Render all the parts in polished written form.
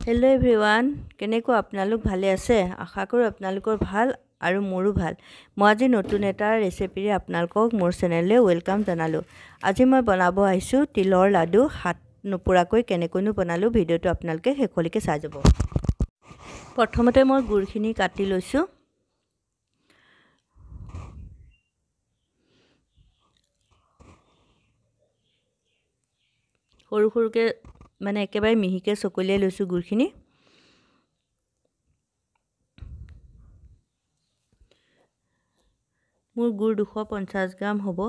Hello' everyone, কেনেকুৱা আপোনালোক ভালে আছে? আশা কৰোঁ আপোনালোকৰ ভাল আৰু মোৰো ভাল। মই আজি নতুন এটা ৰেচিপিৰে আপোনালোকক মোৰ চেনেললৈ ৱেলকাম জনালোঁ। আজি মই বনাব আহিছোঁ তিলৰ লাডু। হাত নোপোৰাকৈ কেনেকৈনো বনালোঁ, ভিডিঅ'টো আপোনালোকে শেষলৈকে চাই যাব। প্ৰথমতে মই গুড়খিনি কাটি লৈছোঁ। সৰু সৰুকৈ মানে একেবাৰে মিহিকৈ চকলিয়াই লৈছোঁ গুড়খিনি। মোৰ গুড় 250 গ্ৰাম হ'ব।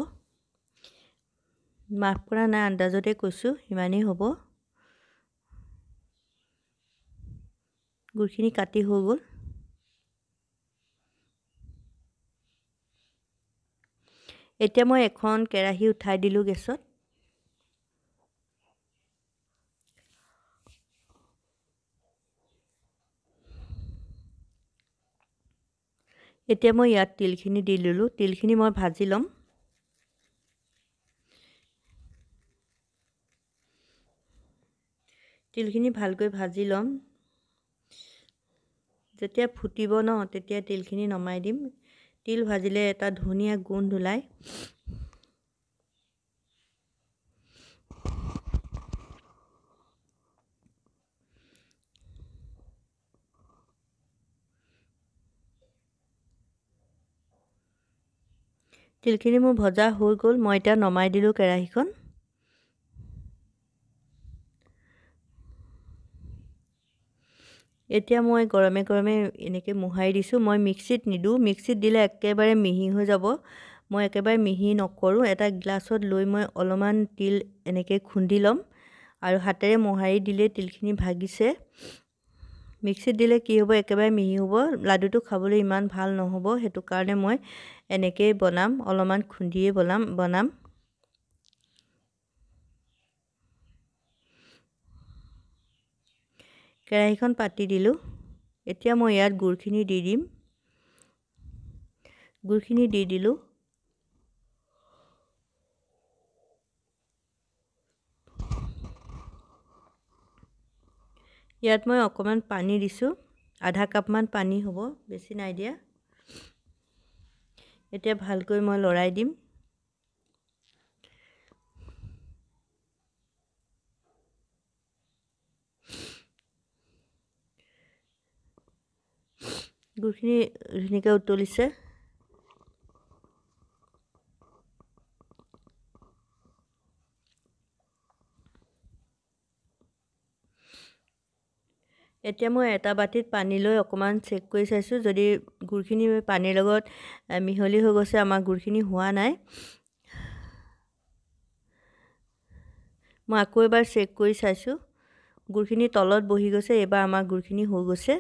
মাফ কৰা নাই, আন্দাজতে কৈছোঁ, সিমানেই হ'ব। গুড়খিনি কাটি হৈ গ'ল। এতিয়া মই এখন কেৰাহী উঠাই দিলোঁ গেছত। এতিয়া মই ইয়াত তিলখিনি দি দিলোঁ। তিলখিনি মই ভাজি ল'ম। তিলখিনি ভালকৈ ভাজি ল'ম। যেতিয়া ফুটিব ন, তেতিয়া তিলখিনি নমাই দিম। তিল ভাজিলে এটা ধুনীয়া গোন্ধ ওলায়। তিলখিনি মোৰ ভজা হৈ গ'ল। মই এতিয়া নমাই দিলোঁ কেৰাহীখন। এতিয়া মই গৰমে গৰমে এনেকৈ মোহাৰি দিছোঁ। মই মিক্সিত নিদিওঁ, মিক্সিত দিলে একেবাৰে মিহি হৈ যাব। মই একেবাৰে মিহি নকৰোঁ। এটা গ্লাছত লৈ মই অলপমান তিল এনেকৈ খুন্দি ল'ম আৰু হাতেৰে মোহাৰি দিলে তিলখিনি ভাগিছে। মিক্সিত দিলে কি হ'ব, একেবাৰে মিহি হ'ব, লাডুটো খাবলৈ ইমান ভাল নহ'ব। সেইটো কাৰণে মই এনেকৈয়ে বনাম, অলপমান খুন্দিয়ে বনাম। কেৰাহীখন পাতি দিলোঁ। এতিয়া মই ইয়াত গুড়খিনি দি দিম। গুড়খিনি দি দিলোঁ। ইয়াত মই অকণমান পানী দিছোঁ, আধা কাপমান পানী হ'ব, বেছি নাই দিয়া। এতিয়া ভালকৈ মই লৰাই দিম। গুড়খিনি ধুনীয়াকৈ উতলিছে। এতিয়া মই এটা বাতিত পানী লৈ অকণমান চেক কৰি চাইছোঁ। যদি গুড়খিনি পানীৰ লগত মিহলি হৈ গৈছে, আমাৰ গুড়খিনি হোৱা নাই। মই আকৌ এবাৰ চেক কৰি চাইছোঁ। গুড়খিনি তলত বহি গৈছে। এইবাৰ আমাৰ গুড়খিনি হৈ গৈছে।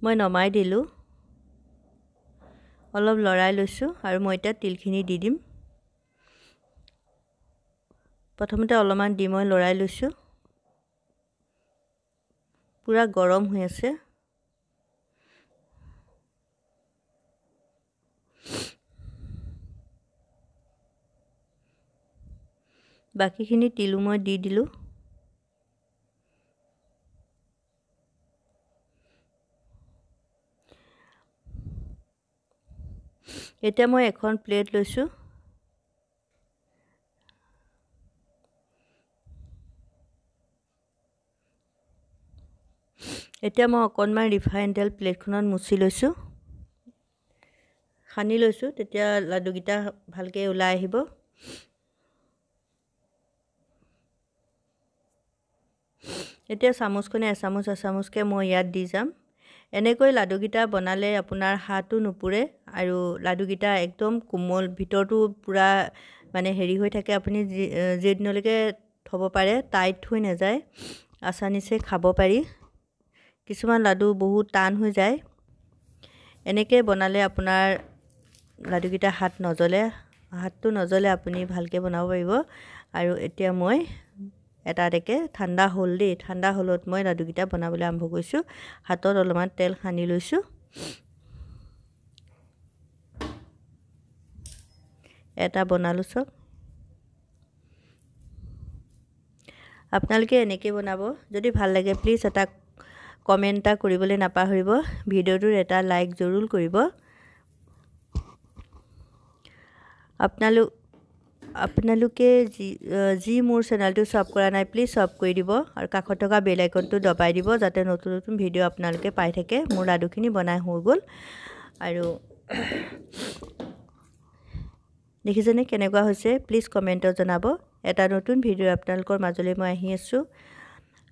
মই নমাই দিলোঁ। অলপ লৰাই লৈছোঁ আৰু মই এতিয়া তিলখিনি দি দিম। প্ৰথমতে অলপমান দি মই লৰাই লৈছোঁ। পূৰা গৰম হৈ আছে। বাকীখিনি তিলো মই দি দিলোঁ। এতিয়া মই এখন প্লেট লৈছোঁ। এতিয়া মই অকণমান ৰিফাইন তেল প্লেটখনত মুচি লৈছোঁ, সানি লৈছোঁ, তেতিয়া লাডুকেইটা ভালকৈ ওলাই আহিব। এতিয়া চামুচখনে এচামুচকৈ মই ইয়াত দি যাম। এনেকৈ লাডুকেইটা বনালে আপোনাৰ হাতো নুপুৰে আৰু লাডুকেইটা একদম কোমল, ভিতৰটো পূৰা মানে হেৰি হৈ থাকে। আপুনি যিদিনলৈকে থ'ব পাৰে, টাইট হৈ নাযায়, আসানিছে খাব পাৰি। কিছুমান লাডু বহুত টান হৈ যায়। এনেকৈ বনালে আপোনাৰ লাডুকেইটা হাতটো নজ্বলে, আপুনি ভালকৈ বনাব পাৰিব। আৰু এতিয়া মই এটা এটাকৈ ঠাণ্ডা হ'ল দেই, ঠাণ্ডা হ'লত মই লাডুকেইটা বনাবলৈ আৰম্ভ কৰিছোঁ। হাতত অলপমান তেল সানি লৈছোঁ। এটা বনালোঁ চব। আপোনালোকে এনেকৈ বনাব। যদি ভাল লাগে প্লিজ এটা কমেণ্ট এটা কৰিবলৈ নাপাহৰিব। ভিডিঅ'টোৰ এটা লাইক জৰুৰ কৰিব। আপোনালোকে যি মোৰ চেনেলটো ছাব কৰা নাই প্লিজ ছাব কৰি দিব আৰু কাষত থকা বেল আইকনটো দবাই দিব, যাতে নতুন নতুন ভিডিঅ' আপোনালোকে পাই থাকে। মোৰ লাডুখিনি বনাই হৈ গ'ল আৰু দেখিছেনে কেনেকুৱা হৈছে? প্লিজ কমেণ্টত জনাব। এটা নতুন ভিডিঅ' আপোনালোকৰ মাজলৈ মই আহি আছোঁ।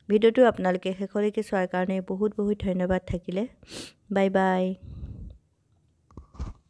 ভিডিঅ'টো আপোনালোকে শেষলৈকে চোৱাৰ কাৰণে বহুত বহুত ধন্যবাদ থাকিলে। Bye bye.